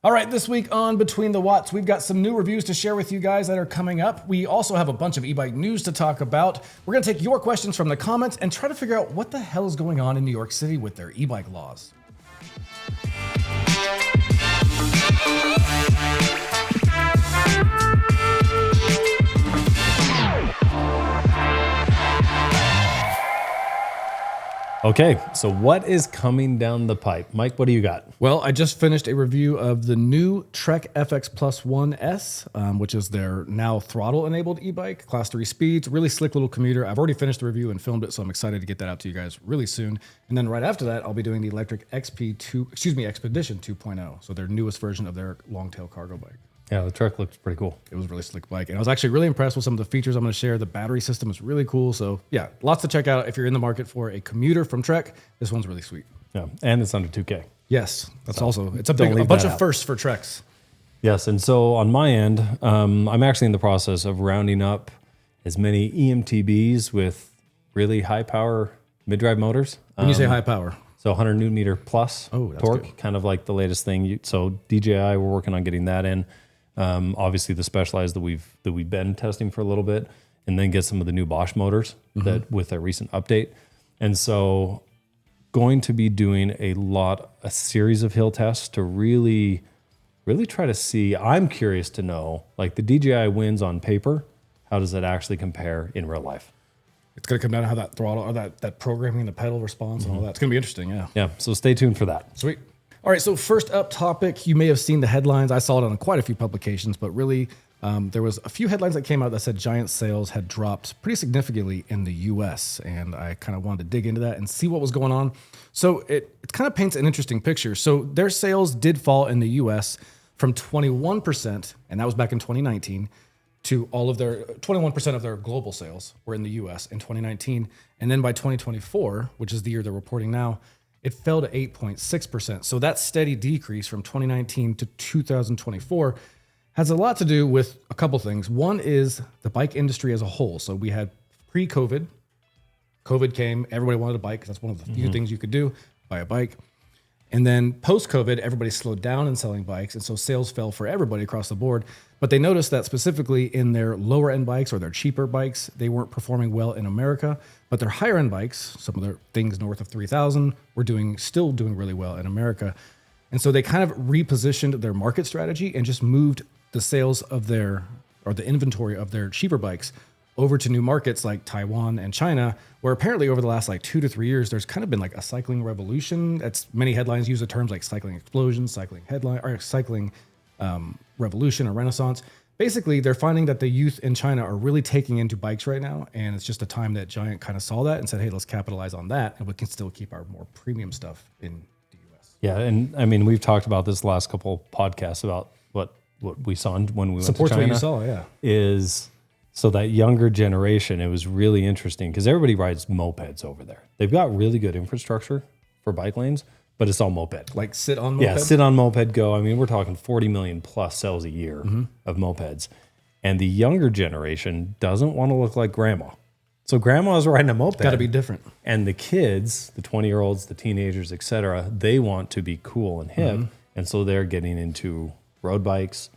All right, this week on Between the Watts, we've got some new reviews to share with you guys that are coming up. We also have a bunch of e-bike news to talk about. We're going to take your questions from the comments and try to figure out what the hell is going on in New York City with their e-bike laws. Okay, so what is coming down the pipe? Mike, what do you got? Well, I just finished a review of the new Trek FX Plus 1S, which is their now throttle-enabled e-bike, Class 3 speeds, really slick little commuter. I've already finished the review and filmed it, so I'm excited to get that out to you guys really soon. And then right after that, I'll be doing the Lectric XPedition 2.0, so their newest version of their long-tail cargo bike. Yeah, the Trek looks pretty cool. It was a really slick bike. And I was actually really impressed with some of the features I'm going to share. The battery system is really cool. So yeah, lots to check out if you're in the market for a commuter from Trek. This one's really sweet. Yeah, and it's under 2K. Yes, that's also, it's a bunch of firsts for Treks. Yes, and so on my end, I'm actually in the process of rounding up as many eMTBs with really high power mid-drive motors. When you say high power? So 100 Newton meter plus that's torque, good. Kind of like the latest thing. So DJI, we're working on getting that in. Obviously the Specialized that we've been testing for a little bit, and then get some of the new Bosch motors that with a recent update. And so going to be doing a series of hill tests to really try to see. I'm curious to know, like the DJI wins on paper, how does that actually compare in real life? It's going to come down to how that throttle or that programming, the pedal response and all that. It's going to be interesting. Yeah. Yeah. So stay tuned for that. Sweet. All right, so first up topic, you may have seen the headlines. I saw it on quite a few publications, but really there was a few headlines that came out that said Giant sales had dropped pretty significantly in the U.S., and I kind of wanted to dig into that and see what was going on. So it kind of paints an interesting picture. So their sales did fall in the U.S. from 21%, and that was back in 2019, to all of their 21% of their global sales were in the U.S. in 2019. And then by 2024, which is the year they're reporting now, it fell to 8.6%. So that steady decrease from 2019 to 2024 has a lot to do with a couple things. One is the bike industry as a whole. So we had pre-COVID. COVID came, everybody wanted a bike because that's one of the few things you could do, buy a bike. And then post-COVID, everybody slowed down in selling bikes. And so sales fell for everybody across the board. But they noticed that specifically in their lower end bikes or their cheaper bikes, they weren't performing well in America. But their higher end bikes, some of their things north of 3,000, were still doing really well in America. And so they kind of repositioned their market strategy and just moved the sales of the inventory of their cheaper bikes over to new markets like Taiwan and China, where apparently over the last 2 to 3 years, there's kind of been a cycling revolution. Many headlines use the terms like cycling explosion, cycling revolution or renaissance. Basically, they're finding that the youth in China are really taking into bikes right now, and it's just a time that Giant kind of saw that and said, hey, let's capitalize on that, and we can still keep our more premium stuff in the U.S. Yeah, and I mean, we've talked about this last couple podcasts about what we saw when we went Supports to China. What you saw, yeah. Is so that younger generation, it was really interesting because everybody rides mopeds over there. They've got really good infrastructure for bike lanes, but it's all moped. Like sit on moped? Yeah, sit on moped go. I mean, we're talking 40 million plus sales a year of mopeds. And the younger generation doesn't want to look like grandma. So grandma's riding a moped. Got to be different. And the kids, the 20-year-olds, the teenagers, et cetera, they want to be cool and hip. And so they're getting into road bikes,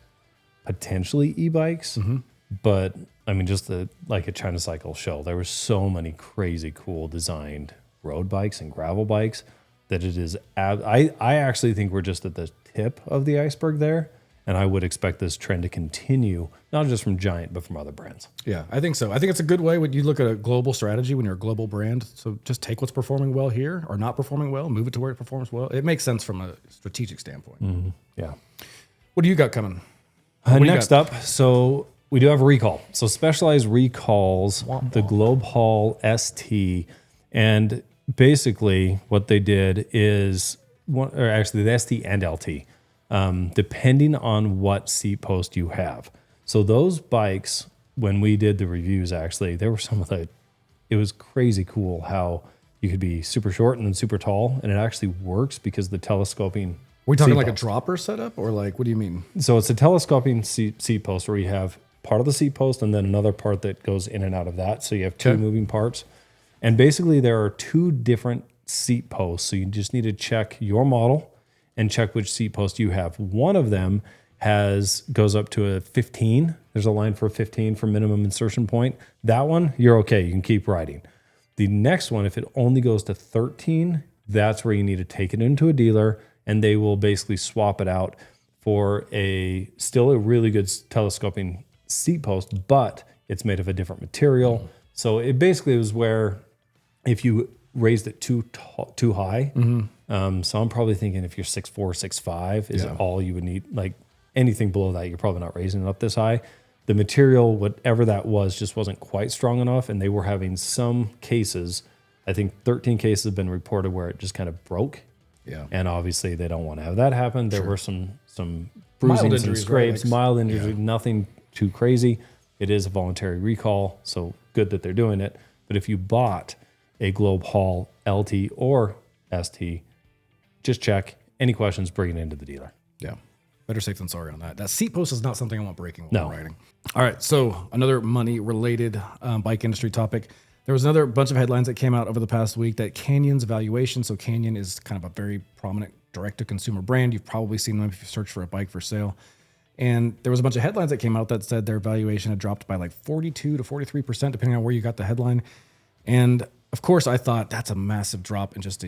potentially e-bikes. But I mean, just like a China Cycle show, there were so many crazy cool designed road bikes and gravel bikes that it is, I actually think we're just at the tip of the iceberg there. And I would expect this trend to continue, not just from Giant, but from other brands. Yeah, I think so. I think it's a good way when you look at a global strategy when you're a global brand. So just take what's performing well here or not performing well, move it to where it performs well. It makes sense from a strategic standpoint. Yeah. What do you got coming? Next up, so we do have a recall. So Specialized recalls the Globe Haul ST. And basically what they did is, the ST and LT. Depending on what seat post you have. So those bikes, when we did the reviews, actually, there were it was crazy cool how you could be super short and then super tall, and it actually works because the telescoping. Are we talking like a dropper setup, or what do you mean? So it's a telescoping seat post where you have part of the seat post and then another part that goes in and out of that. So you have two moving parts. And basically there are two different seat posts. So you just need to check your model and check which seat post you have. One of them goes up to a 15. There's a line for a 15 for minimum insertion point. That one, you're okay. You can keep riding. The next one, if it only goes to 13, that's where you need to take it into a dealer, and they will basically swap it out for still a really good telescoping seat post, but it's made of a different material. So it basically was where if you raised it too high, so I'm probably thinking if you're 6'4", 6'5", is all you would need. Like anything below that, you're probably not raising it up this high. The material, whatever that was, just wasn't quite strong enough, and they were having some cases. I think 13 cases have been reported where it just kind of broke. Yeah, and obviously they don't want to have that happen. There were some bruising, some scrapes, mild injuries, nothing too crazy. It is a voluntary recall, so good that they're doing it. But if you bought a Globe Hall LT or ST, just check. Any questions, bring it into the dealer. Yeah. Better safe than sorry on that. That seat post is not something I want breaking while I'm riding. All right. So another money-related bike industry topic. There was another bunch of headlines that came out over the past week that Canyon's Valuation. So Canyon is kind of a very prominent direct-to-consumer brand. You've probably seen them if you search for a bike for sale. And there was a bunch of headlines that came out that said their valuation had dropped by like 42 to 43%, depending on where you got the headline. And of course, I thought that's a massive drop in just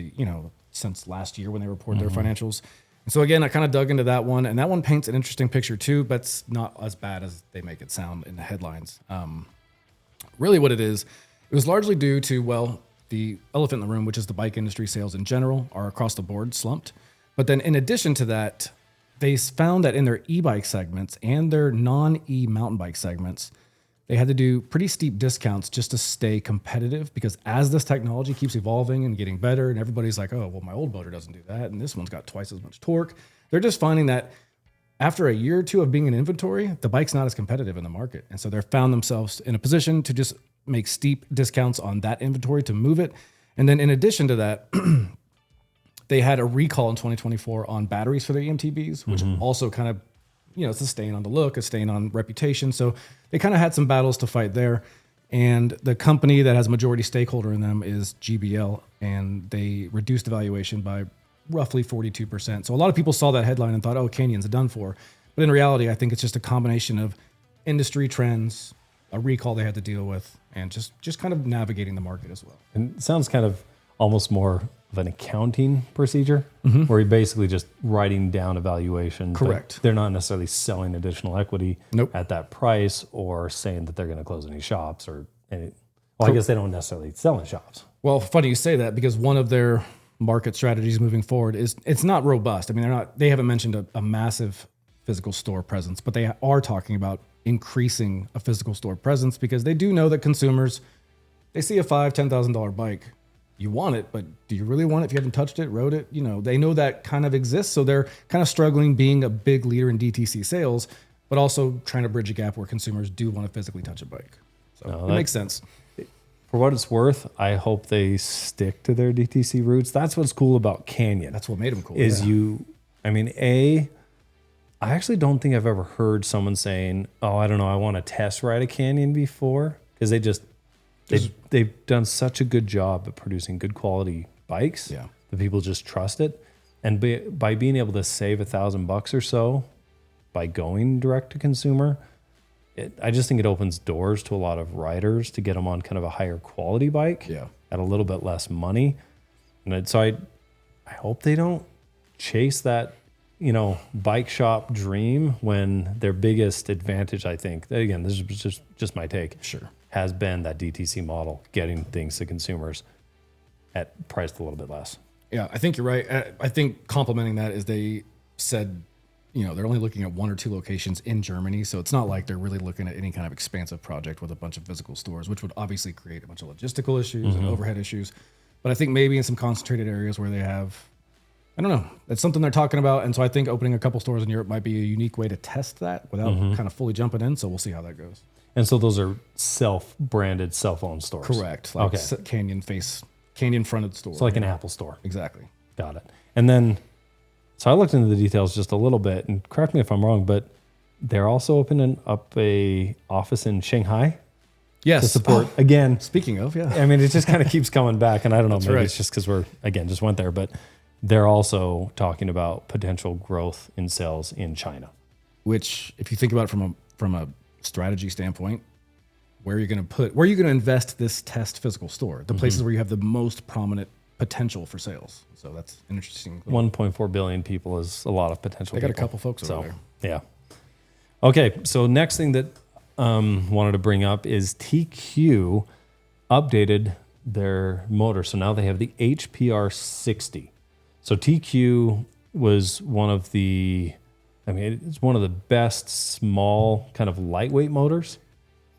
since last year when they reported their financials. And so again, I kind of dug into that one, and that one paints an interesting picture too, but it's not as bad as they make it sound in the headlines. Really what it was largely due to, the elephant in the room, which is the bike industry sales in general are across the board slumped. But then in addition to that, they found that in their e-bike segments and their non-e mountain bike segments, they had to do pretty steep discounts just to stay competitive, because as this technology keeps evolving and getting better and everybody's like, oh, well, my old motor doesn't do that, and this one's got twice as much torque, they're just finding that after a year or two of being in inventory, the bike's not as competitive in the market. And so they've found themselves in a position to just make steep discounts on that inventory to move it. And then in addition to that, they had a recall in 2024 on batteries for their eMTBs, which also kind of, it's a stain on the look, a stain on reputation. So they kind of had some battles to fight there. And the company that has a majority stakeholder in them is GBL, and they reduced the valuation by roughly 42%. So a lot of people saw that headline and thought, oh, Canyon's done for. But in reality, I think it's just a combination of industry trends, a recall they had to deal with, and just kind of navigating the market as well. And it sounds kind of almost more of an accounting procedure, where you're basically just writing down a valuation. Correct. They're not necessarily selling additional equity at that price or saying that they're going to close any shops or any. Well, I guess they don't necessarily sell in shops. Well, funny you say that, because one of their market strategies moving forward is it's not robust. I mean, they haven't mentioned a massive physical store presence, but they are talking about increasing a physical store presence, because they do know that consumers, they see a $5,000, $10,000 bike. You want it, but do you really want it if you haven't touched it, rode it? They know that kind of exists. So they're kind of struggling being a big leader in DTC sales, but also trying to bridge a gap where consumers do want to physically touch a bike. So it makes sense. For what it's worth, I hope they stick to their DTC roots. That's what's cool about Canyon. That's what made them cool. I actually don't think I've ever heard someone saying, oh, I don't know, I want to test ride a Canyon before, because they've done such a good job at producing good quality bikes that people just trust it. And by being able to save $1,000 or so by going direct to consumer, I just think it opens doors to a lot of riders to get them on kind of a higher quality bike at a little bit less money. And so I hope they don't chase that, bike shop dream when their biggest advantage, I think, again, this is just my take, has been that DTC model, getting things to consumers at priced a little bit less. Yeah, I think you're right. I think complementing that is they said, they're only looking at 1 or 2 locations in Germany. So it's not like they're really looking at any kind of expansive project with a bunch of physical stores, which would obviously create a bunch of logistical issues and overhead issues. But I think maybe in some concentrated areas where they have, I don't know, that's something they're talking about. And so I think opening a couple stores in Europe might be a unique way to test that without kind of fully jumping in. So we'll see how that goes. And so those are self-branded, self-owned stores? Correct. Like Canyon-fronted stores. So like an Apple store. Exactly. Got it. And then, so I looked into the details just a little bit, and correct me if I'm wrong, but they're also opening up a office in Shanghai. Yes. To support, again. Speaking of, I mean, it just kind of keeps coming back, and I don't know, maybe it's just because we're, again, just went there, but they're also talking about potential growth in sales in China. Which, if you think about it from a strategy standpoint, where are you going to invest this test physical store? The places where you have the most prominent potential for sales. So that's an interesting. 1.4 billion people is a lot of potential. They got people. a couple folks over there. Yeah. Okay. So next thing that wanted to bring up is TQ updated their motor. So now they have the HPR 60. So TQ was it's one of the best small kind of lightweight motors.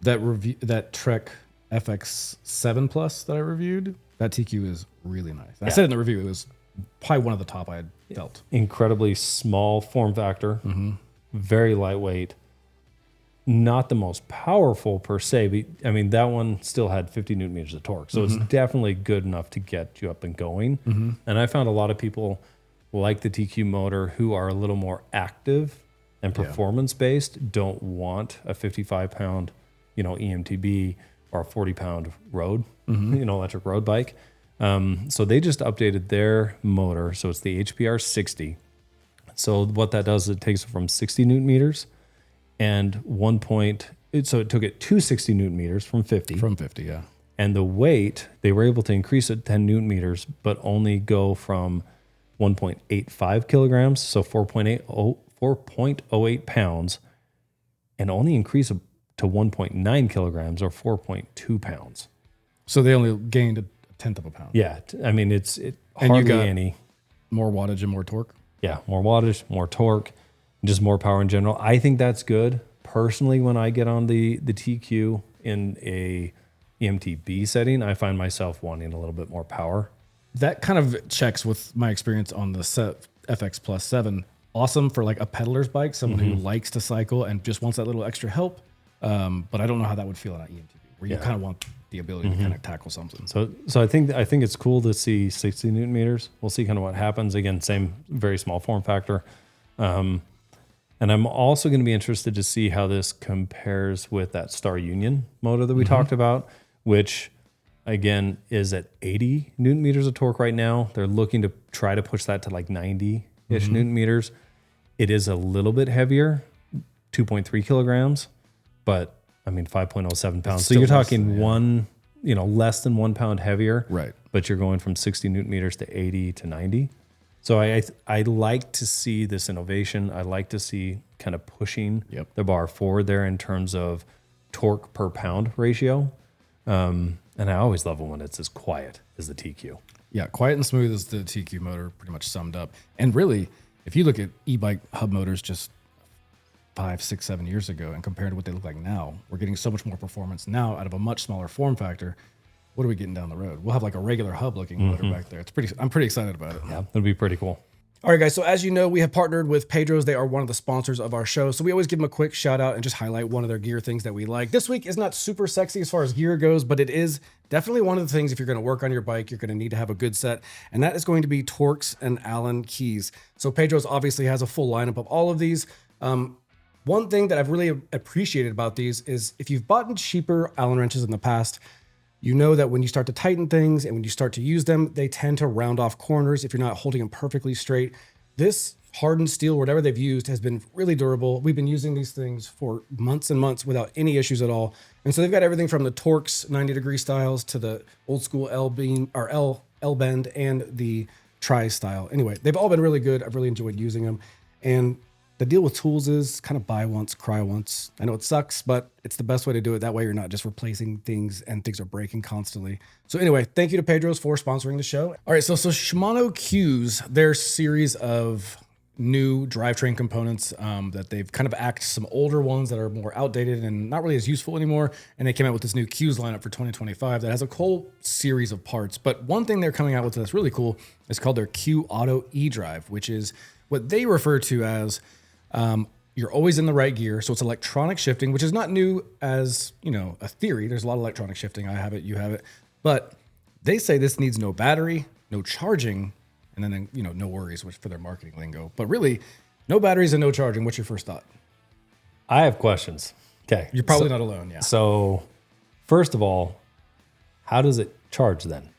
That Trek FX7 Plus that I reviewed, that TQ is really nice. I said in the review, it was probably one of the top I had felt. Incredibly small form factor, very lightweight, not the most powerful per se, but I mean, that one still had 50 Newton meters of torque. So it's definitely good enough to get you up and going. And I found a lot of people like the TQ motor who are a little more active and performance based, don't want a 55 pound, eMTB or a 40 pound road, electric road bike. So they just updated their motor. So it's the HPR 60. So what that does, it takes it from 60 Newton meters and so it took it to 60 Newton meters from 50. From 50, yeah. And the weight, they were able to increase it 10 Newton meters, but only go from 1.85 kilograms, so 4.08 pounds, and only increase it to 1.9 kilograms or 4.2 pounds. So they only gained a tenth of a pound. Yeah, I mean, it's And hardly you got any. more wattage and more torque. Yeah, more wattage, more torque, just more power in general. I think that's good. Personally, when I get on the TQ in a eMTB setting, I find myself wanting a little bit more power. That kind of checks with my experience on the FX Plus 7. Awesome for like a peddler's bike, someone who likes to cycle and just wants that little extra help. But I don't know how that would feel on an eMTB, where you kind of want the ability to kind of tackle something. So I think it's cool to see 60 Newton meters. We'll see kind of what happens. Again, same very small form factor. And I'm also going to be interested to see how this compares with that Star Union motor that we talked about, which again is at 80 Newton meters of torque right now. They're looking to try to push that to like 90-ish Newton meters. It is a little bit heavier, 2.3 kilograms, but I mean 5.07 pounds. So you're talking less than 1 pound heavier, Right. but you're going from 60 Newton meters to 80 to 90. So I like to see this innovation. I like to see kind of pushing the bar forward there in terms of torque per pound ratio. And I always love it when it's as quiet as the TQ. Yeah, quiet and smooth is the TQ motor pretty much summed up. And really, if you look at e-bike hub motors just 5, 6, 7 years ago and compared to what they look like now, we're getting so much more performance now out of a much smaller form factor. What are we getting down the road? We'll have like a regular hub looking motor back there. I'm pretty excited about it. Yeah, that'd be pretty cool. All right, guys. So as you know, we have partnered with Pedro's. They are one of the sponsors of our show. So we always give them a quick shout out and just highlight one of their gear things that we like. This week is not super sexy as far as gear goes, but it is definitely one of the things if you're going to work on your bike, you're going to need to have a good set. And that is going to be Torx and Allen keys. So Pedro's obviously has a full lineup of all of these. One thing that I've really appreciated about these is if you've bought cheaper Allen wrenches in the past, you know that when you start to tighten things and when you start to use them, they tend to round off corners if you're not holding them perfectly straight. This hardened steel, whatever they've used, has been really durable. We've been using these things for months and months without any issues at all. And so they've got everything from the Torx 90-degree styles to the old school L-beam or L-bend and the tri style. Anyway, they've all been really good. I've really enjoyed using them. And the deal with tools is kind of buy once, cry once. I know it sucks, but it's the best way to do it. That way you're not just replacing things and things are breaking constantly. So anyway, thank you to Pedro's for sponsoring the show. All right, so Shimano Q's, their series of new drivetrain components that they've kind of axed some older ones that are more outdated and not really as useful anymore. And they came out with this new Q's lineup for 2025 that has a whole series of parts. But one thing they're coming out with that's really cool is called their Q Auto E-Drive, which is what they refer to as you're always in the right gear. So it's electronic shifting, which is not new as, a theory. There's a lot of electronic shifting. I have it, you have it. But they say this needs no battery, no charging, and then, no worries for their marketing lingo. But really, no batteries and no charging. What's your first thought? I have questions. Okay. You're probably not alone, yeah. So first of all, how does it charge then?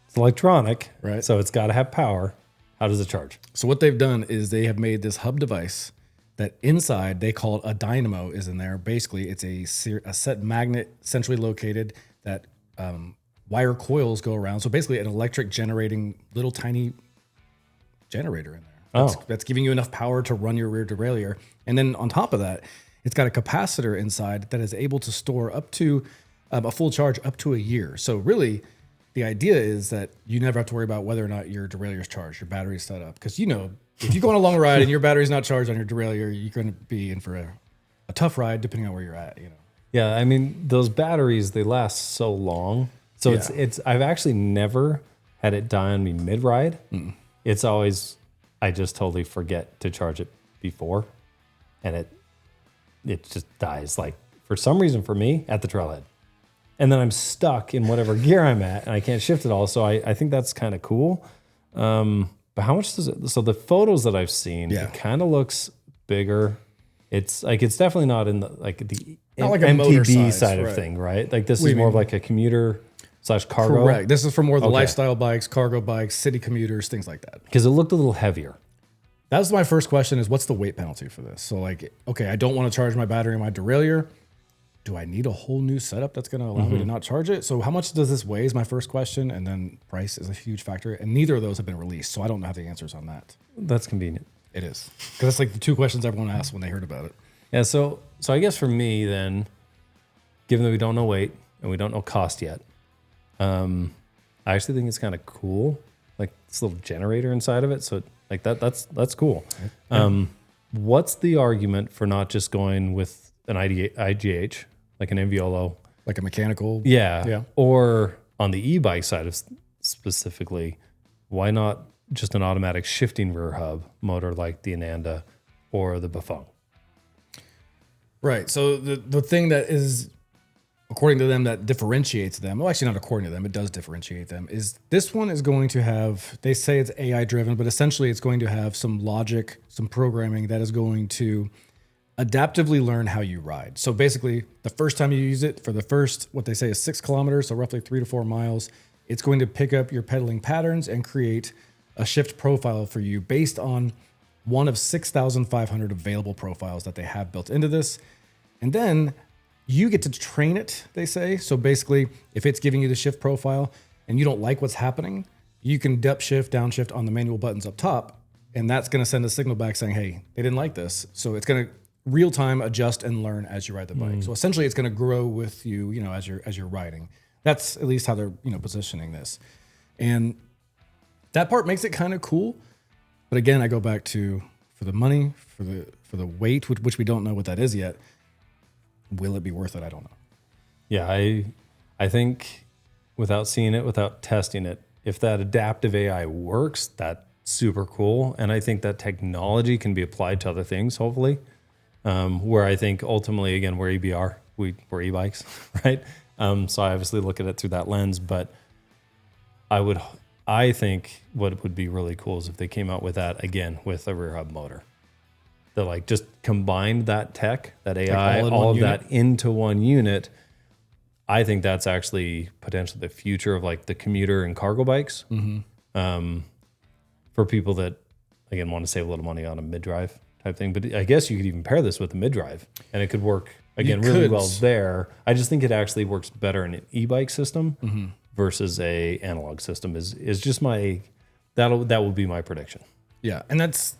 It's electronic, right? So it's got to have power. How does it charge? So what they've done is they have made this hub device that inside they call it a dynamo is in there. Basically, it's a set magnet centrally located that wire coils go around. So basically an electric generating little tiny generator in there. That's giving you enough power to run your rear derailleur. And then on top of that, it's got a capacitor inside that is able to store up to a full charge up to a year. So really, the idea is that you never have to worry about whether or not your derailleur is charged, your battery's set up. Because if you go on a long ride and your battery's not charged on your derailleur, you're going to be in for a tough ride depending on where you're at. Yeah, I mean, those batteries, they last so long. So it's I've actually never had it die on me mid-ride. It's always, I just totally forget to charge it before. And it just dies, like, for some reason for me, at the trailhead. And then I'm stuck in whatever gear I'm at, and I can't shift it all. So I think that's kind of cool. But how much does it? So the photos that I've seen, it kind of looks bigger. It's definitely not in the MTB side of thing, right? Like this is more of like a commuter / cargo. Correct. This is for more of the lifestyle bikes, cargo bikes, city commuters, things like that. Because it looked a little heavier. That was my first question: is what's the weight penalty for this? So I don't want to charge my battery in my derailleur. Do I need a whole new setup that's going to allow me to not charge it? So how much does this weigh is my first question. And then price is a huge factor. And neither of those have been released. So I don't have the answers on that. That's convenient. It is. Because that's like the two questions everyone asked when they heard about it. Yeah. So I guess for me then, given that we don't know weight and we don't know cost yet, I actually think it's kind of cool. Like this little generator inside of it. So like that's cool. What's the argument for not just going with an IGH? Like an Enviolo, like a mechanical. Yeah. Or on the e-bike side of specifically, why not just an automatic shifting rear hub motor like the Ananda or the Bafang? Right. So the thing that is, according to them, that differentiates them, well, actually not according to them, it does differentiate them, is this one is going to have, they say it's AI driven, but essentially it's going to have some logic, some programming that is going to adaptively learn how you ride. So basically, the first time you use it for the first, what they say is 6 kilometers, so roughly 3 to 4 miles, it's going to pick up your pedaling patterns and create a shift profile for you based on one of 6,500 available profiles that they have built into this. And then you get to train it, they say. So basically, if it's giving you the shift profile and you don't like what's happening, you can up shift, downshift on the manual buttons up top, and that's going to send a signal back saying, hey, they didn't like this. So it's going to real time adjust and learn as you ride the bike. So essentially it's going to grow with you, as you're riding. That's at least how they're, positioning this. And that part makes it kind of cool. But again, I go back to for the money, for the weight, which we don't know what that is yet. Will it be worth it? I don't know. Yeah, I think without seeing it, without testing it, if that adaptive AI works, that's super cool. And I think that technology can be applied to other things, hopefully. Where I think ultimately, again, we're EBR, we're e-bikes, right? So I obviously look at it through that lens, but I think what would be really cool is if they came out with that again, with a rear hub motor. They like just combined that tech, that AI, like all of that into one unit. I think that's actually potentially the future of like the commuter and cargo bikes. For people that, again, want to save a little money on a mid-drive type thing. But I guess you could even pair this with a mid-drive and it could work, again, really well there. I just think it actually works better in an e-bike system versus a analog system is just that will be my prediction. Yeah, and that's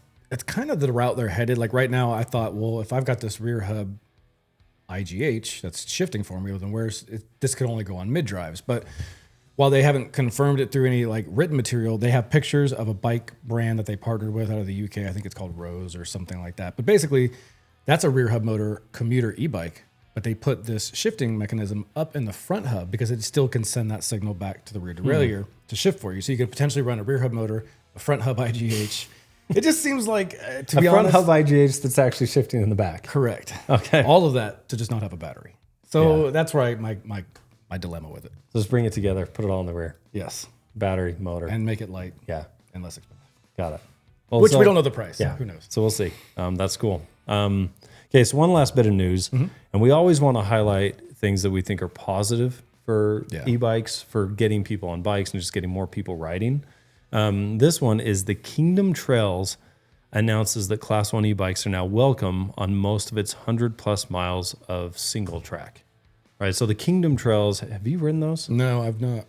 kind of the route they're headed. Like right now, I thought, well, if I've got this rear hub IGH that's shifting for me, well, then this could only go on mid-drives. But while they haven't confirmed it through any like written material, they have pictures of a bike brand that they partnered with out of the UK. I think it's called Rose or something like that. But basically, that's a rear hub motor commuter e-bike. But they put this shifting mechanism up in the front hub because it still can send that signal back to the rear derailleur to shift for you. So you could potentially run a rear hub motor, a front hub IGH. It just seems like, to be honest, a front hub IGH that's actually shifting in the back. Correct. Okay. All of that to just not have a battery. So that's where my dilemma with it. So just bring it together, put it all in the rear. Yes. Battery, motor. And make it light. Yeah. And less expensive. Got it. Well, which we don't know the price. Yeah. Who knows? So we'll see. That's cool. Okay, so one last bit of news. And we always want to highlight things that we think are positive for e-bikes, for getting people on bikes and just getting more people riding. This one is the Kingdom Trails announces that Class 1 e-bikes are now welcome on most of its 100+ miles of single track. Right, so the Kingdom Trails, have you ridden those? No, I've not.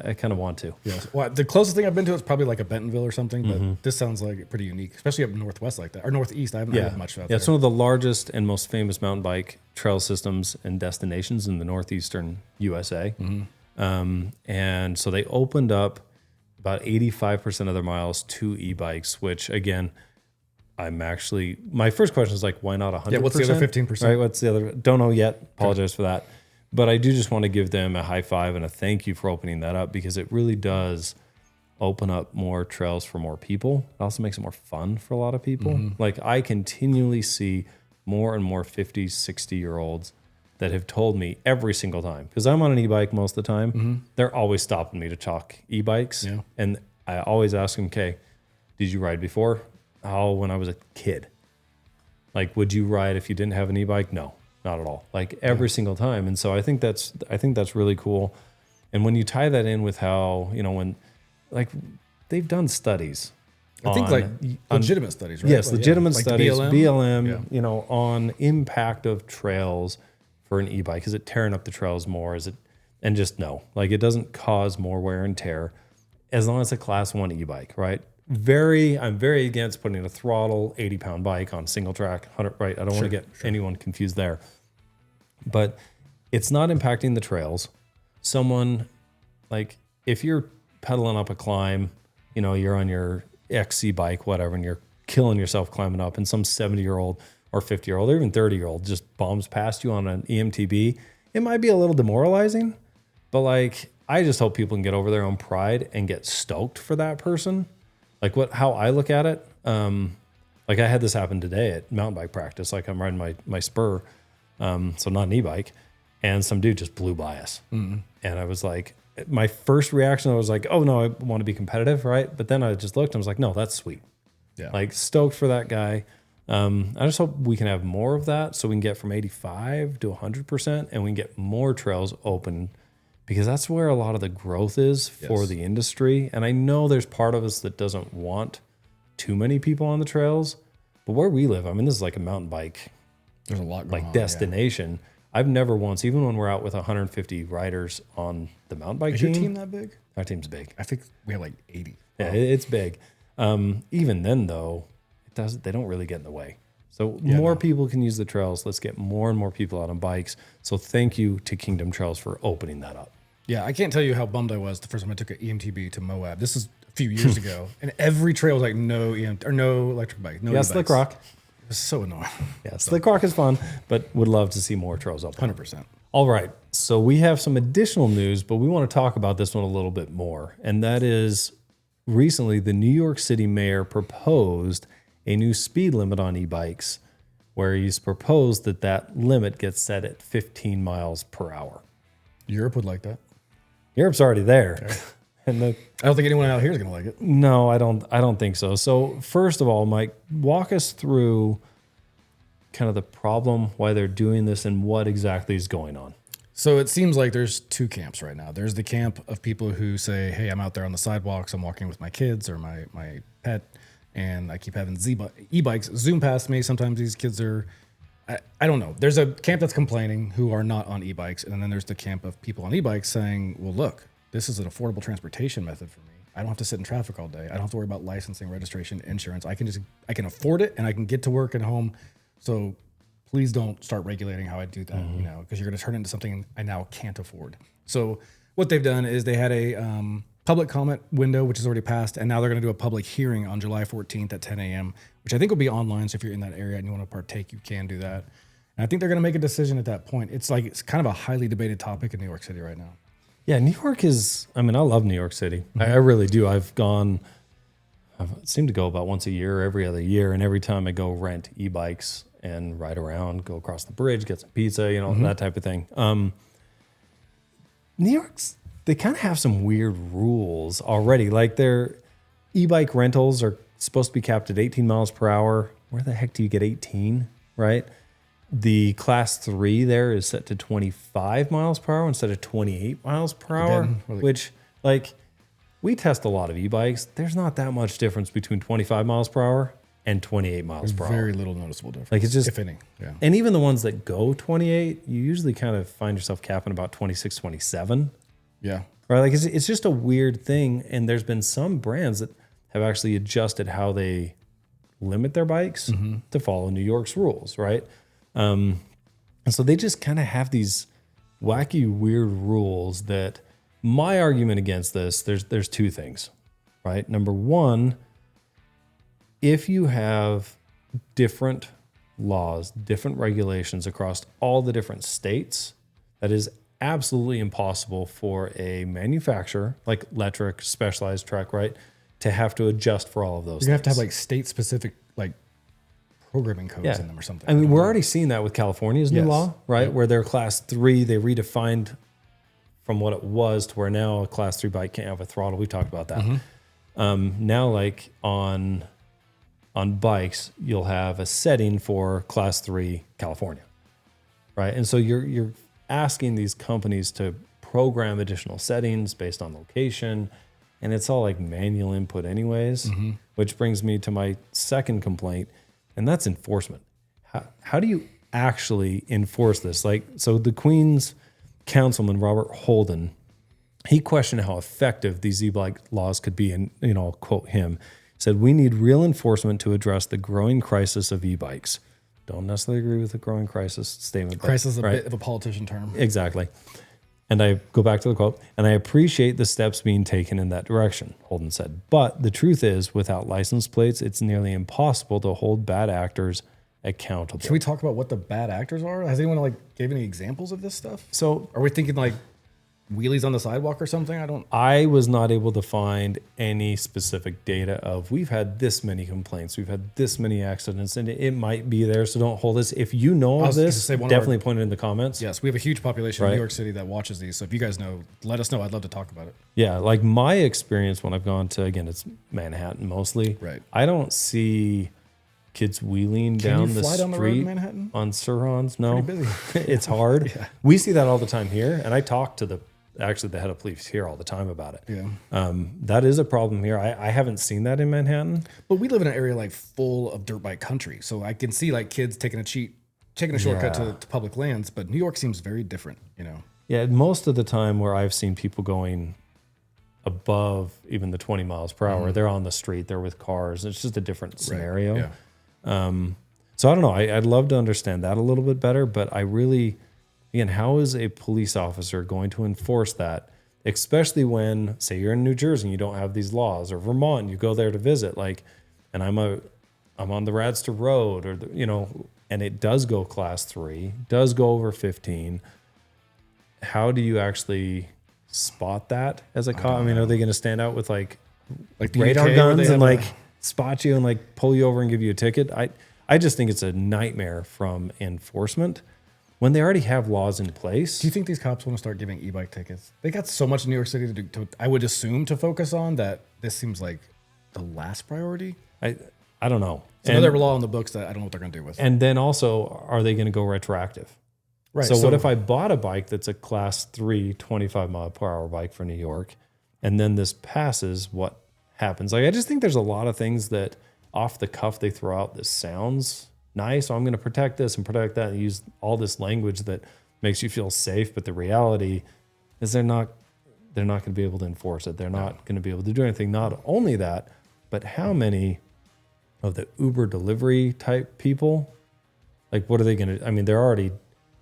I kind of want to. Yes. Well, the closest thing I've been to is probably like a Bentonville or something, but this sounds like pretty unique, especially up northwest like that, or northeast. I haven't heard much about that. It's one of the largest and most famous mountain bike trail systems and destinations in the northeastern USA. And so they opened up about 85% of their miles to e-bikes, which again, my first question is like, why not 100%? Yeah, what's the other 15%? Right, what's the other? Don't know yet. Apologize for that. But I do just want to give them a high five and a thank you for opening that up, because it really does open up more trails for more people. It also makes it more fun for a lot of people. Like I continually see more and more 50, 60-year-olds that have told me every single time, because I'm on an e-bike most of the time, they're always stopping me to talk e-bikes. Yeah. And I always ask them, okay, did you ride before? Oh, when I was a kid. Like, would you ride if you didn't have an e-bike? No. Not at all. Like every single time. And so I think that's really cool. And when you tie that in with how, when like they've done studies. I think like legitimate studies, right? Yes, legitimate like studies, BLM, on impact of trails for an e-bike. Is it tearing up the trails more? And just no, like it doesn't cause more wear and tear as long as it's a Class 1 e-bike, right? I'm very against putting a throttle 80-pound bike on single track 100, right? I don't want to get anyone confused there, but it's not impacting the trails. Someone like if you're pedaling up a climb, you're on your XC bike, whatever, and you're killing yourself climbing up, and some 70-year-old or 50-year-old or even 30-year-old just bombs past you on an eMTB, it might be a little demoralizing, but like I just hope people can get over their own pride and get stoked for that person. Like how I look at it, like I had this happen today at mountain bike practice. Like I'm riding my Spur, so not an e-bike, and some dude just blew by us. And I was like, my first reaction, I was like, oh no, I want to be competitive, right? But then I just looked and I was like, no, that's sweet. Yeah. Like stoked for that guy. I just hope we can have more of that so we can get from 85 to 100% and we can get more trails open, because that's where a lot of the growth is for the industry. And I know there's part of us that doesn't want too many people on the trails, but where we live, I mean, this is like a mountain bike. There's a lot going on, destination. Yeah. I've never once, even when we're out with 150 riders on the mountain bike team. Is your team that big? Our team's big. I think we have like 80. Yeah, it's big. Even then though, they don't really get in the way. So more people can use the trails. Let's get more and more people out on bikes. So thank you to Kingdom Trails for opening that up. Yeah, I can't tell you how bummed I was the first time I took an eMTB to Moab. This is a few years ago, and every trail was like no electric bike, no. Yeah, Slick Rock. It was so annoying. Yeah, Slick Rock is fun, but would love to see more trails open. 100%. All right, so we have some additional news, but we want to talk about this one a little bit more, and that is recently the New York City mayor proposed a new speed limit on e-bikes, where he's proposed that limit gets set at 15 miles per hour. Europe would like that. Europe's already there. Okay. And I don't think anyone out here is going to like it. No, I don't think so. So first of all, Mike, walk us through kind of the problem, why they're doing this, and what exactly is going on. So it seems like there's two camps right now. There's the camp of people who say, hey, I'm out there on the sidewalks, I'm walking with my kids or my pet, and I keep having e-bikes zoom past me. Sometimes these kids are, I don't know. There's a camp that's complaining who are not on e-bikes, and then there's the camp of people on e-bikes saying, well, look, this is an affordable transportation method for me. I don't have to sit in traffic all day. I don't have to worry about licensing, registration, insurance. I can afford it, and I can get to work and home. So please don't start regulating how I do that, because you're going to turn it into something I now can't afford. So what they've done is they had a public comment window, which is already passed, and now they're going to do a public hearing on July 14th at 10 a.m., which I think will be online. So if you're in that area and you want to partake, you can do that. And I think they're going to make a decision at that point. It's kind of a highly debated topic in New York City right now. Yeah, New York is, I love New York City. I really do. I seem to go about once a year, every other year, and every time I go rent e-bikes and ride around, go across the bridge, get some pizza, that type of thing. New York's, they kind of have some weird rules already. Like their e-bike rentals are supposed to be capped at 18 miles per hour. Where the heck do you get 18, right? The class 3 there is set to 25 miles per hour instead of 28 miles per hour, which like we test a lot of e-bikes. There's not that much difference between 25 miles per hour and 28 miles per hour. Very little noticeable difference. Like it's just, if any. Yeah. And even the ones that go 28, you usually kind of find yourself capping about 26, 27. Yeah. Right? Like it's just a weird thing. And there's been some brands that have actually adjusted how they limit their bikes to follow New York's rules, right? And so they just kind of have these wacky, weird rules that my argument against this, there's two things, right? Number one, if you have different laws, different regulations across all the different states, that is absolutely impossible for a manufacturer like Lectric, Specialized Trek, right, to have to adjust for all of those. You have to have like state-specific like programming codes in them or something. I mean, we're already seeing that with California's new Yes. law, right, Yep. where they're class 3, they redefined from what it was to where now a class 3 bike can't have a throttle. We talked about that. Now, like on bikes, you'll have a setting for class 3 California, right? And so you're asking these companies to program additional settings based on location, and it's all like manual input anyways, which brings me to my second complaint, and that's enforcement. How do you actually enforce this? Like, so the Queen's Councilman, Robert Holden, he questioned how effective these e-bike laws could be, and I'll quote him, said, "We need real enforcement to address the growing crisis of e-bikes." Don't necessarily agree with the growing crisis statement. Crisis is a bit of a politician term. Exactly. And I go back to the quote, "And I appreciate the steps being taken in that direction," Holden said. "But the truth is, without license plates, it's nearly impossible to hold bad actors accountable." Can we talk about what the bad actors are? Has anyone like gave any examples of this stuff? So Are we thinking like wheelies on the sidewalk or something? I was not able to find any specific data of we've had this many complaints, we've had this many accidents, and it might be there. So don't hold this. If you know of this, definitely point it in the comments. Yes, we have a huge population in New York City that watches these. So if you guys know, let us know. I'd love to talk about it. Yeah, like my experience when I've gone to, again, it's Manhattan mostly. Right. I don't see kids wheeling down the fly down the road in street Manhattan? on Sirhons. No, Pretty busy. it's hard. We see that all the time here, and I talk to the head of police here all the time about it. Yeah. That is a problem here. I haven't seen that in Manhattan. But we live in an area like full of dirt bike country. So I can see like kids taking a shortcut to public lands. But New York seems very different, Yeah, most of the time where I've seen people going above even the 20 miles per hour, they're on the street, they're with cars. It's just a different scenario. Right. Yeah. So I don't know. I'd love to understand that a little bit better, but I really, again, how is a police officer going to enforce that? Especially when, say, you're in New Jersey and you don't have these laws, or Vermont, you go there to visit, like, and I'm on the Radster Road, or and it does go class 3, does go over 15. How do you actually spot that as a cop? I mean, are they going to stand out with like the radar UK guns and like spot you and like pull you over and give you a ticket? I just think it's a nightmare from enforcement when they already have laws in place. Do you think these cops want to start giving e-bike tickets? They got so much in New York City to I would assume, to focus on, that this seems like the last priority. I don't know. It's another law in the books that I don't know what they're going to do with. And then also, are they going to go retroactive? Right. So what if I bought a bike that's a class 3, 25 mile per hour bike for New York, and then this passes, what happens? Like, I just think there's a lot of things that off the cuff they throw out. This sounds nice, so I'm going to protect this and protect that, and use all this language that makes you feel safe. But the reality is they're not going to be able to enforce it. They're not going to be able to do anything. Not only that, but how many of the Uber delivery type people, like, what are they going to, I mean, they're already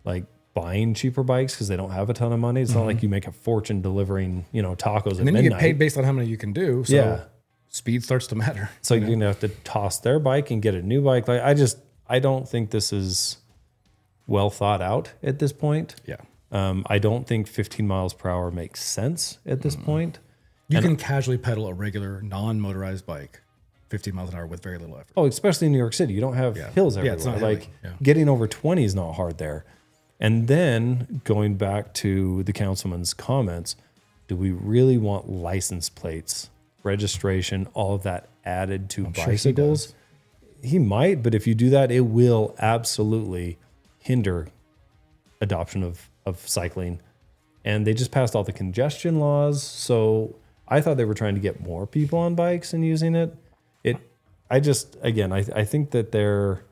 like buying cheaper bikes because they don't have a ton of money. It's not like you make a fortune delivering, tacos at midnight. You get paid based on how many you can do. So speed starts to matter. So you're going to have to toss their bike and get a new bike. Like, I don't think this is well thought out at this point. Yeah. I don't think 15 miles per hour makes sense at this point. You can casually pedal a regular non-motorized bike 15 miles an hour with very little effort. Oh, especially in New York City. You don't have hills everywhere. It's not like getting over 20 is not hard there. And then going back to the councilman's comments, do we really want license plates, registration, all of that added to bicycles? He might, but if you do that, it will absolutely hinder adoption of cycling. And they just passed all the congestion laws. So I thought they were trying to get more people on bikes and using it. I think that they're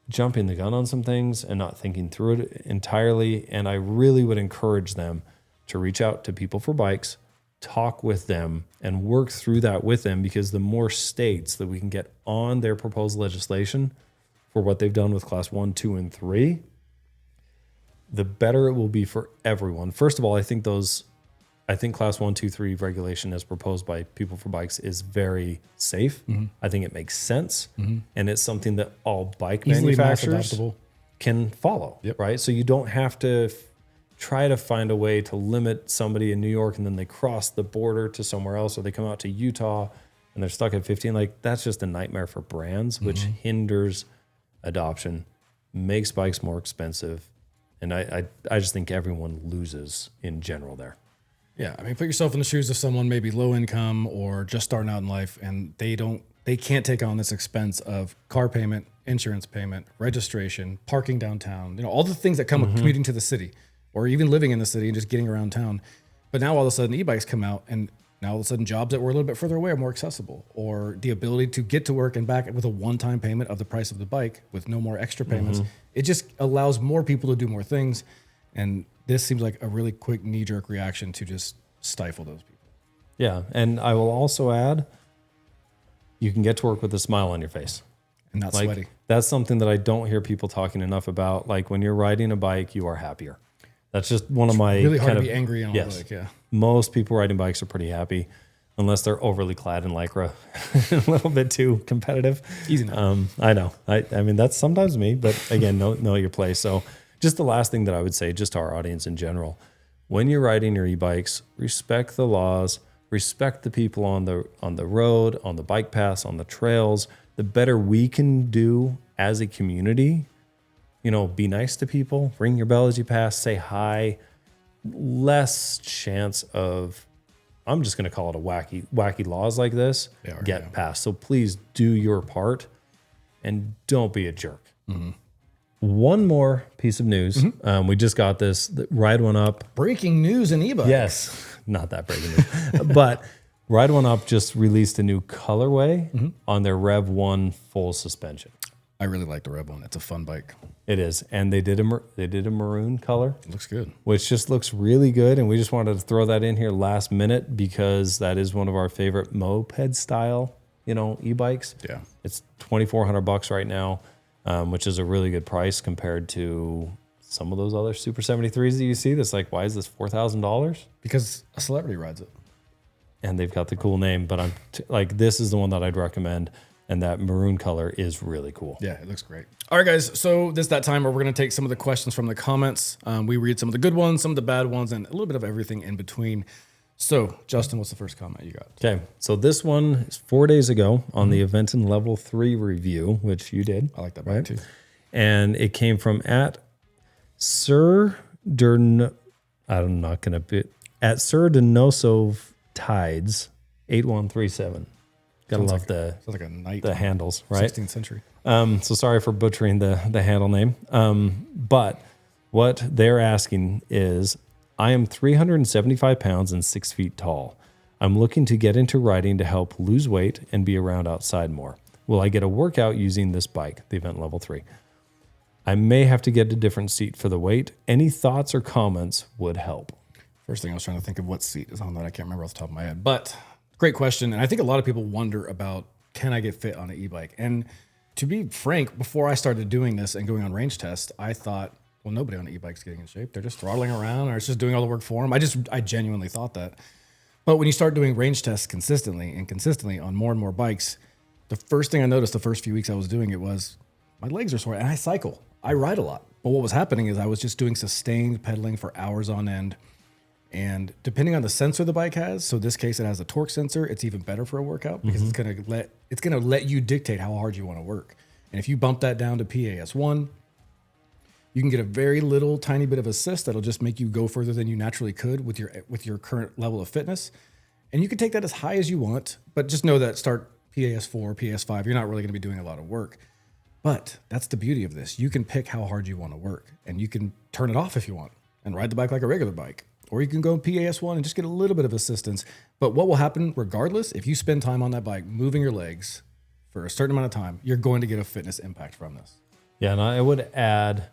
jumping the gun on some things and not thinking through it entirely. And I really would encourage them to reach out to People for Bikes, talk with them, and work through that with them, because the more states that we can get on their proposed legislation for what they've done with class 1, 2, and 3, the better it will be for everyone. First of all, I think class 1, 2, 3 regulation as proposed by People for Bikes is very safe. I think it makes sense. And it's something that all bike Easily manufacturers can follow, right? So you don't have to try to find a way to limit somebody in New York and then they cross the border to somewhere else, or they come out to Utah and they're stuck at 15. Like, that's just a nightmare for brands, which hinders adoption, makes bikes more expensive. And I just think everyone loses in general there. Yeah, I mean, put yourself in the shoes of someone maybe low income or just starting out in life, and they can't take on this expense of car payment, insurance payment, registration, parking downtown, all the things that come with commuting to the city, or even living in the city and just getting around town. But now all of a sudden e-bikes come out, and now all of a sudden jobs that were a little bit further away are more accessible, or the ability to get to work and back with a one-time payment of the price of the bike with no more extra payments. It just allows more people to do more things. And this seems like a really quick knee-jerk reaction to just stifle those people. Yeah, and I will also add, you can get to work with a smile on your face. And not sweaty. That's something that I don't hear people talking enough about. Like, when you're riding a bike, you are happier. That's just one of my really hard to be angry on a bike. Yeah, most people riding bikes are pretty happy, unless they're overly clad in Lycra, a little bit too competitive. Easy now. I know. I mean, that's sometimes me, but again, know your place. So just the last thing that I would say, just to our audience in general, when you're riding your e-bikes, respect the laws, respect the people on the road, on the bike paths, on the trails. The better we can do as a community, be nice to people, ring your bell as you pass, say hi, less chance of, I'm just going to call it a wacky laws like this, get passed. So please do your part and don't be a jerk. One more piece of news. We just got this, Ride One Up. Breaking news in e-bikes. Yes, not that breaking news. But Ride One Up just released a new colorway on their Rev 1 full suspension. I really like the Rev 1. It's a fun bike. It is. And they did a maroon color. It looks good. Which just looks really good. And we just wanted to throw that in here last minute because that is one of our favorite moped style, e-bikes. Yeah. It's $2,400 right now, which is a really good price compared to some of those other Super 73s that you see. That's like, why is this $4,000? Because a celebrity rides it. And they've got the cool name, but this is the one that I'd recommend. And that maroon color is really cool. Yeah, it looks great. All right, guys. So this is that time where we're going to take some of the questions from the comments. We read some of the good ones, some of the bad ones, and a little bit of everything in between. So, Justin, what's the first comment you got? Okay. So this one is 4 days ago on the Aventon Level 3 review, which you did. I like that bike too. And it came from at Sir Dernosov Tides 8137. Gotta love the handles, right? 16th century. So sorry for butchering the handle name. But what they're asking is, I am 375 pounds and 6 feet tall. I'm looking to get into riding to help lose weight and be around outside more. Will I get a workout using this bike, the Event Level 3? I may have to get a different seat for the weight. Any thoughts or comments would help. First thing I was trying to think of what seat is on that. I can't remember off the top of my head, but great question. And I think a lot of people wonder about, can I get fit on an e-bike? And to be frank, before I started doing this and going on range tests, I thought, well, nobody on an e-bike is getting in shape. They're just throttling around or it's just doing all the work for them. I genuinely thought that. But when you start doing range tests consistently on more and more bikes, the first thing I noticed the first few weeks I was doing it was my legs are sore and I cycle. I ride a lot. But what was happening is I was just doing sustained pedaling for hours on end. And depending on the sensor the bike has, so this case it has a torque sensor, it's even better for a workout because it's gonna let you dictate how hard you want to work. And if you bump that down to PAS1, you can get a very little tiny bit of assist that'll just make you go further than you naturally could with your current level of fitness. And you can take that as high as you want, but just know that start PAS4, PAS5, you're not really gonna be doing a lot of work. But that's the beauty of this. You can pick how hard you want to work and you can turn it off if you want and ride the bike like a regular bike. or you can go PAS1 and just get a little bit of assistance. But what will happen regardless, if you spend time on that bike, moving your legs for a certain amount of time, you're going to get a fitness impact from this. Yeah, and I would add,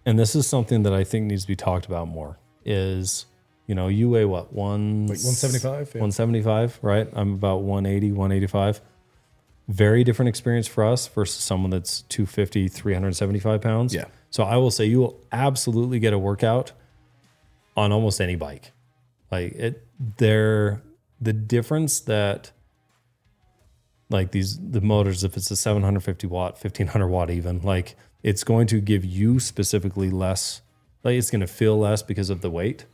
and this is something that I think needs to be talked about more, is, you weigh what, 175? Yeah. 175, right? I'm about 180, 185. Very different experience for us versus someone that's 250, 375 pounds. Yeah. So I will say you will absolutely get a workout on almost any bike. Like the difference that like the motors, if it's a 750 watt, 1500 watt even, like it's going to give you specifically less, like it's going to feel less because of the weight.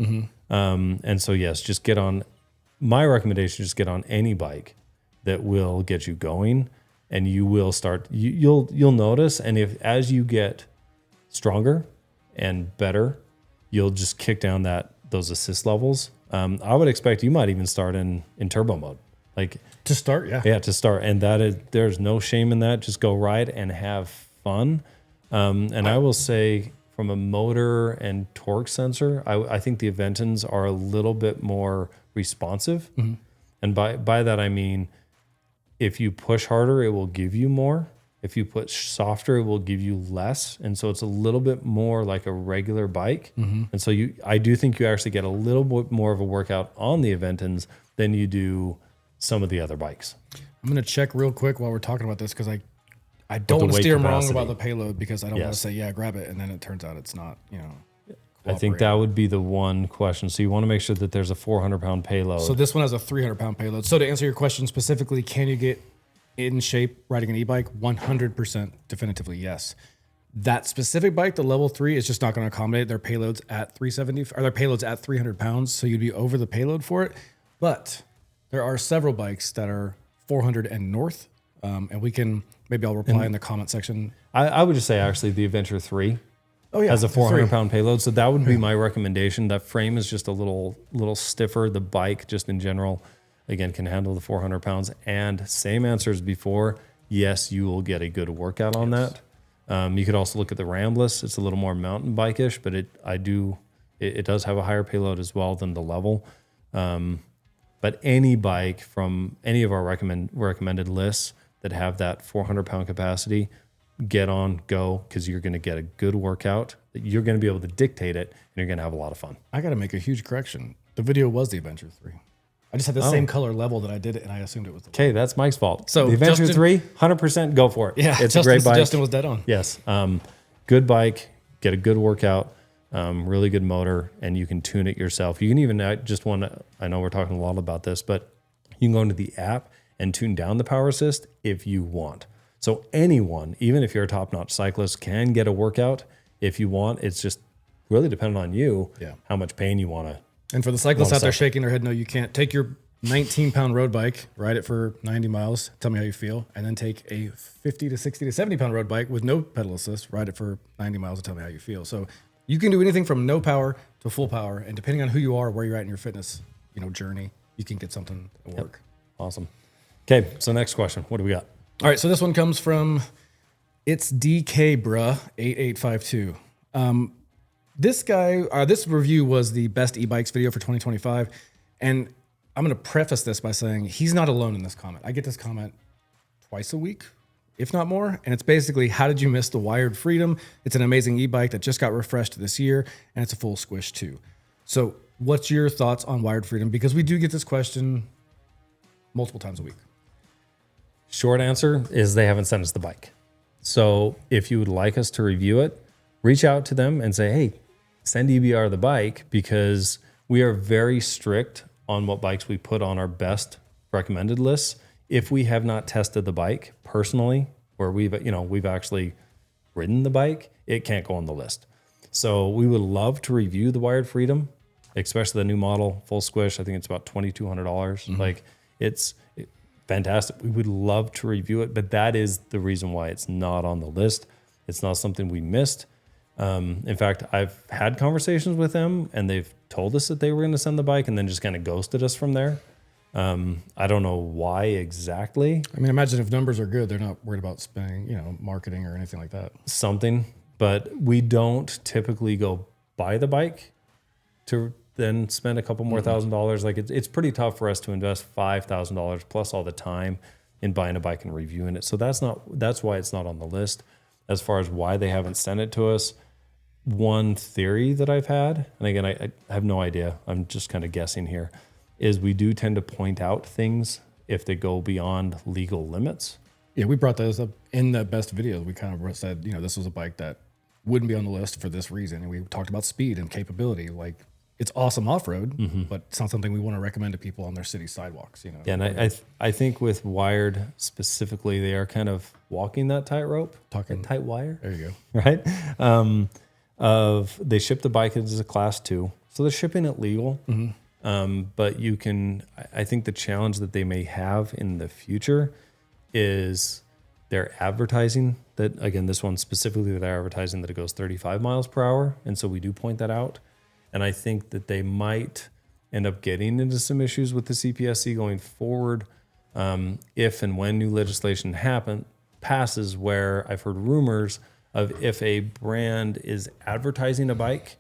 And so yes, just my recommendation, just get on any bike that will get you going, and you will start, you'll notice. And as you get stronger and better, you'll just kick down those assist levels. I would expect you might even start in turbo mode. Like to start, yeah. Yeah, to start. And there's no shame in that. Just go ride and have fun. And I will say from a motor and torque sensor, I think the Aventons are a little bit more responsive. And by that, I mean, if you push harder, it will give you more. If you push softer, it will give you less. And so it's a little bit more like a regular bike. And so I do think you actually get a little bit more of a workout on the Aventons than you do some of the other bikes. I'm going to check real quick while we're talking about this, because I don't want to steer them wrong about the payload, because I don't want to say, yeah, grab it, and then it turns out it's not, I think that would be the one question. So you want to make sure that there's a 400-pound payload. So this one has a 300-pound payload. So to answer your question specifically, can you get in shape riding an e-bike? 100% definitively yes. That specific bike, the level 3, is just not going to accommodate their payloads at 370, or their payloads at 300 pounds. So you'd be over the payload for it. But there are several bikes that are 400 and north. And maybe I'll reply in the comment section. I would just say actually the Adventure 3 has a 400-pound payload. So that would be my recommendation. That frame is just a little stiffer. The bike just in general, again, can handle the 400 pounds. And same answer as before. Yes, you will get a good workout on that. You could also look at the Rambless. It's a little more mountain bike-ish, but it does have a higher payload as well than the Level. But any bike from any of our recommended lists that have that 400-pound capacity, get on, go, because you're going to get a good workout. You're going to be able to dictate it, and you're going to have a lot of fun. I got to make a huge correction. The video was the Adventure 3. I just had the same color level that I did it, and I assumed it was the Okay, that's Mike's fault. So the Adventure 3, 100% go for it. Yeah, it's a great bike. Justin was dead on. Yes. Good bike, get a good workout, really good motor, and you can tune it yourself. You can even I know we're talking a lot about this, but you can go into the app and tune down the power assist if you want. So anyone, even if you're a top-notch cyclist, can get a workout if you want. It's just really dependent on you, how much pain you want to. And for the cyclists out there shaking their head, no, you can't. Take your 19-pound road bike, ride it for 90 miles, tell me how you feel, and then take a 50 to 60 to 70-pound road bike with no pedal assist, ride it for 90 miles, and tell me how you feel. So you can do anything from no power to full power, and depending on who you are, where you're at in your fitness, journey, you can get something to work. Awesome. Okay, so next question. What do we got? All right, so this one comes from It's DK Bruh 8852. This review was the best e-bikes video for 2025, and I'm going to preface this by saying he's not alone in this comment. I get this comment twice a week, if not more, and it's basically, how did you miss the Wired Freedom? It's an amazing e-bike that just got refreshed this year, and it's a full squish too. So what's your thoughts on Wired Freedom? Because we do get this question multiple times a week. Short answer is they haven't sent us the bike. So if you would like us to review it, reach out to them and say, hey, send EBR the bike, because we are very strict on what bikes we put on our best recommended lists. If we have not tested the bike personally, or we've actually ridden the bike, it can't go on the list. So we would love to review the Wired Freedom, especially the new model, full squish. I think it's about $2,200. Mm-hmm. Like it's fantastic. We would love to review it, but that is the reason why it's not on the list. It's not something we missed. In fact, I've had conversations with them, and they've told us that they were going to send the bike and then just kind of ghosted us from there. I don't know why exactly. I mean, imagine if numbers are good, they're not worried about spending, marketing or anything like that. Something, but we don't typically go buy the bike to then spend a couple more $1,000. Like it's pretty tough for us to invest $5,000 plus all the time in buying a bike and reviewing it. So that's why it's not on the list. As far as why they haven't sent it to us, one theory that I've had, and again, I have no idea, I'm just kind of guessing here, is we do tend to point out things if they go beyond legal limits. Yeah, we brought those up in the best videos. We kind of said, this was a bike that wouldn't be on the list for this reason. And we talked about speed and capability. Like, it's awesome off-road, but it's not something we want to recommend to people on their city sidewalks. Yeah, and I think with Wired specifically, they are kind of walking that tightrope. Talking tight wire. There you go. Right? They ship the bike as a class 2. So they're shipping it legal. But I think the challenge that they may have in the future is they're advertising that, again, this one specifically, they're advertising that it goes 35 miles per hour. And so we do point that out. And I think that they might end up getting into some issues with the CPSC going forward if and when new legislation passes, where I've heard rumors of if a brand is advertising a bike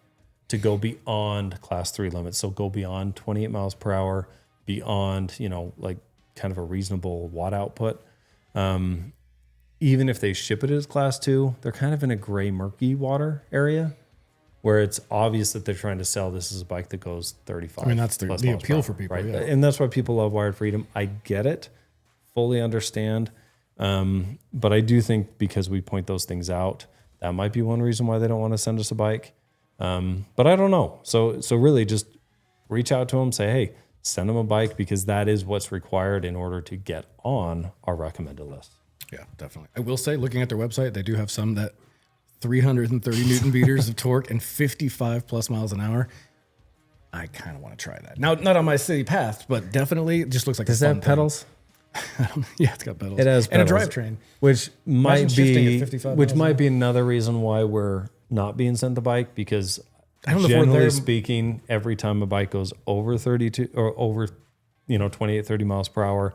to go beyond class 3 limits. So go beyond 28 miles per hour, beyond, like kind of a reasonable watt output. Even if they ship it as class 2, they're kind of in a gray, murky water area where it's obvious that they're trying to sell this as a bike that goes 35. I mean, that's the appeal for people, right? Yeah. And that's why people love Wired Freedom. I get it, fully understand. But I do think because we point those things out, that might be one reason why they don't want to send us a bike. But I don't know. So really just reach out to them, say, hey, send them a bike, because that is what's required in order to get on our recommended list. Yeah, definitely. I will say, looking at their website, they do have some that 330 Newton meters of torque and 55 plus miles an hour. I kind of want to try that. Now, not on my city path, but definitely it just looks like Does that have pedals? Yeah, it's got pedals. It has pedals. And a drivetrain. Which might be an another reason why we're not being sent the bike, because generally speaking, every time a bike goes over 32 or over 28, 30 miles per hour,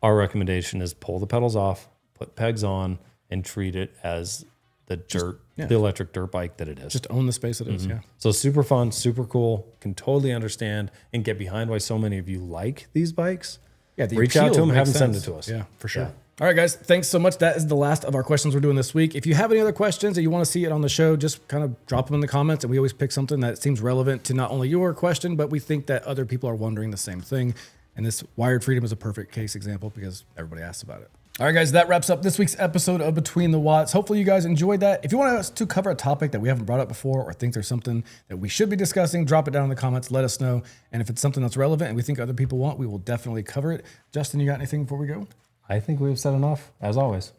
our recommendation is pull the pedals off, put pegs on, and treat it as the electric dirt bike that it is. Just own the space it is, yeah. So super fun, super cool. Can totally understand and get behind why so many of you like these bikes. Yeah, reach out to them, have them send it to us. Yeah, for sure. Yeah. All right, guys, thanks so much. That is the last of our questions we're doing this week. If you have any other questions or you want to see it on the show, just kind of drop them in the comments, and we always pick something that seems relevant to not only your question, but we think that other people are wondering the same thing. And this Wired Freedom is a perfect case example because everybody asks about it. All right, guys, that wraps up this week's episode of Between the Watts. Hopefully you guys enjoyed that. If you want us to cover a topic that we haven't brought up before or think there's something that we should be discussing, drop it down in the comments. Let us know. And if it's something that's relevant and we think other people want, we will definitely cover it. Justin, you got anything before we go? I think we've said enough, as always.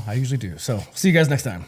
I usually do. So see you guys next time.